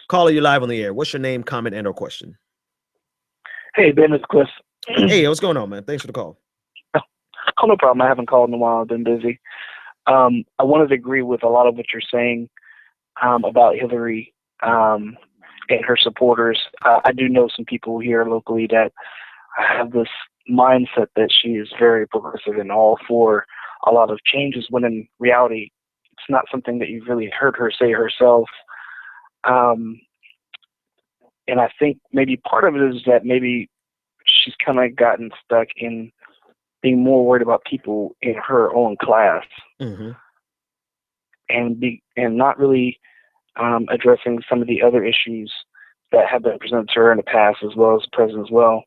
Caller, you live on the air. What's your name, comment, and or question? Hey, Ben, it's Cliff. Hey, what's going on, man? Thanks for the call. Oh, no problem. I haven't called in a while. I've been busy. I wanted to agree with a lot of what you're saying about Hillary and her supporters. I do know some people here locally that have this mindset that she is very progressive and all for a lot of changes, when in reality, it's not something that you've really heard her say herself. And I think maybe part of it is that maybe she's kind of gotten stuck in being more worried about people in her own class, Mm-hmm. and not really addressing some of the other issues that have been presented to her in the past, as well as the president as well.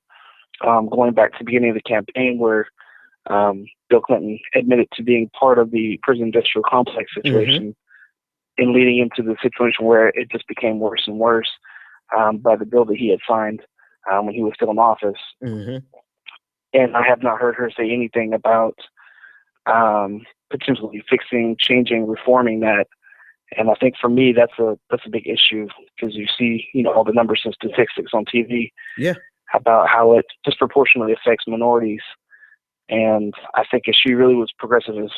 Going back to the beginning of the campaign, where Bill Clinton admitted to being part of the prison industrial complex situation, and leading into the situation where it just became worse and worse by the bill that he had signed when he was still in office. Mm-hmm. And I have not heard her say anything about potentially fixing, changing, reforming that. And I think for me, that's a big issue, because you see, all the numbers and statistics on TV about how it disproportionately affects minorities. And I think if she really was progressive as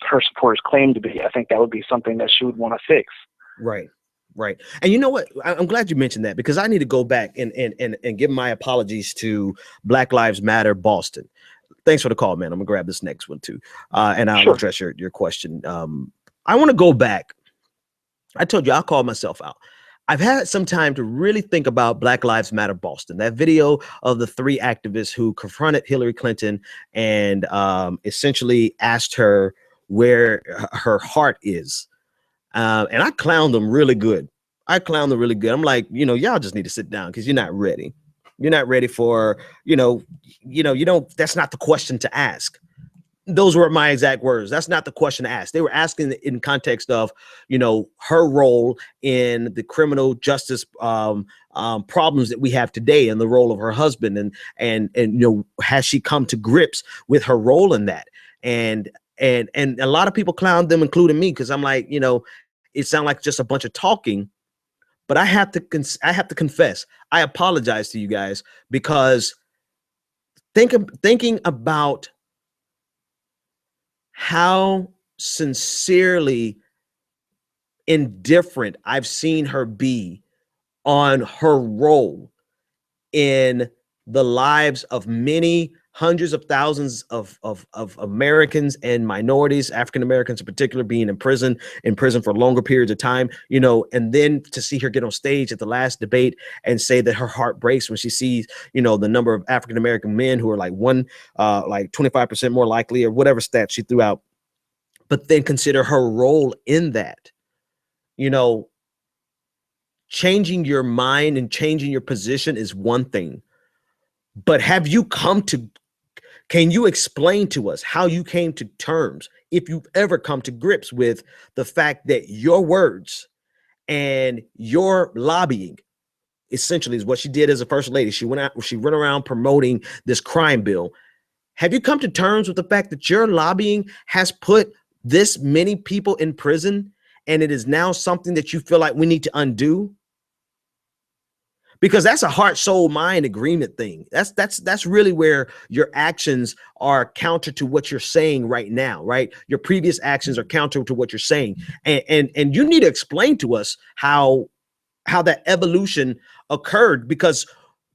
her supporters claim to be, I think that would be something that she would want to fix. Right. And you know what? I'm glad you mentioned that, because I need to go back and give my apologies to Black Lives Matter Boston. Thanks for the call, man. I'm gonna grab this next one too. And I'll address your question. I want to go back. I told you I'll call myself out. I've had some time to really think about Black Lives Matter Boston, that video of the 3 activists who confronted Hillary Clinton and essentially asked her where her heart is. And I clowned them really good. I'm like, y'all just need to sit down, because you're not ready. You're not ready for, you don't, that's not the question to ask. Those were my exact words. That's not the question to ask. They were asking in context of, her role in the criminal justice problems that we have today, and the role of her husband, and has she come to grips with her role in that? And a lot of people clowned them, including me, because I'm like, it sounded like just a bunch of talking. But I have to confess, I apologize to you guys, because thinking about how sincerely indifferent I've seen her be on her role in the lives of many hundreds of thousands of Americans and minorities, African Americans in particular, being in prison for longer periods of time, and then to see her get on stage at the last debate and say that her heart breaks when she sees, the number of African American men who are like 25% more likely, or whatever stat she threw out, but then consider her role in that. Changing your mind and changing your position is one thing, but can you explain to us how you came to terms, if you've ever come to grips with the fact that your words and your lobbying essentially is what she did as a first lady? She went around promoting this crime bill. Have you come to terms with the fact that your lobbying has put this many people in prison, and it is now something that you feel like we need to undo? Because that's a heart, soul, mind agreement thing. That's really where your actions are counter to what you're saying right now, right? Your previous actions are counter to what you're saying. And you need to explain to us how that evolution occurred, because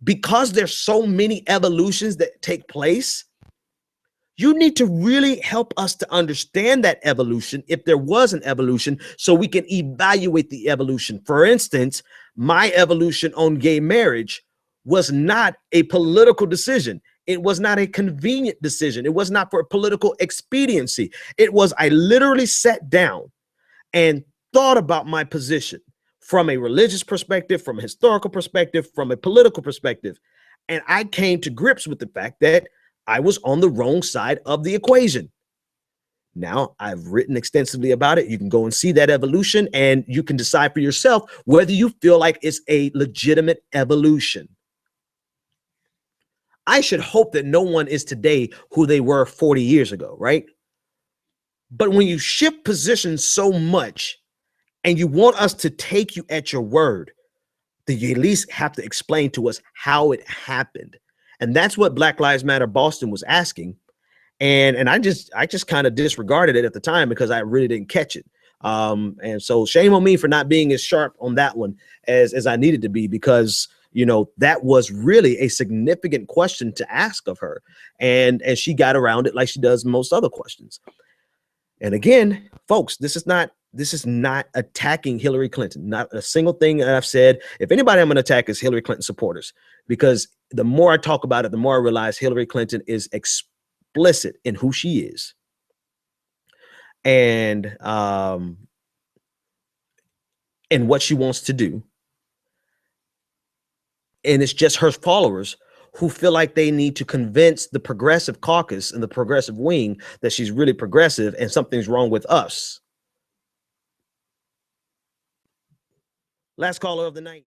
there's so many evolutions that take place. You need to really help us to understand that evolution, if there was an evolution, so we can evaluate the evolution. For instance, my evolution on gay marriage was not a political decision. It was not a convenient decision. It was not for political expediency. It was, I literally sat down and thought about my position from a religious perspective, from a historical perspective, from a political perspective. And I came to grips with the fact that I was on the wrong side of the equation. Now, I've written extensively about it. You can go and see that evolution, and you can decide for yourself whether you feel like it's a legitimate evolution. I should hope that no one is today who they were 40 years ago, right? But when you shift positions so much and you want us to take you at your word, then you at least have to explain to us how it happened. And that's what Black Lives Matter Boston was asking. And I just kind of disregarded it at the time because I really didn't catch it. And so shame on me for not being as sharp on that one as I needed to be, because that was really a significant question to ask of her, and she got around it like she does most other questions. And again, folks, this is not attacking Hillary Clinton. Not a single thing that I've said. If anybody I'm going to attack is Hillary Clinton supporters, because the more I talk about it, the more I realize Hillary Clinton is explicit in who she is. And what she wants to do. And it's just her followers who feel like they need to convince the progressive caucus and the progressive wing that she's really progressive and something's wrong with us. Last caller of the night.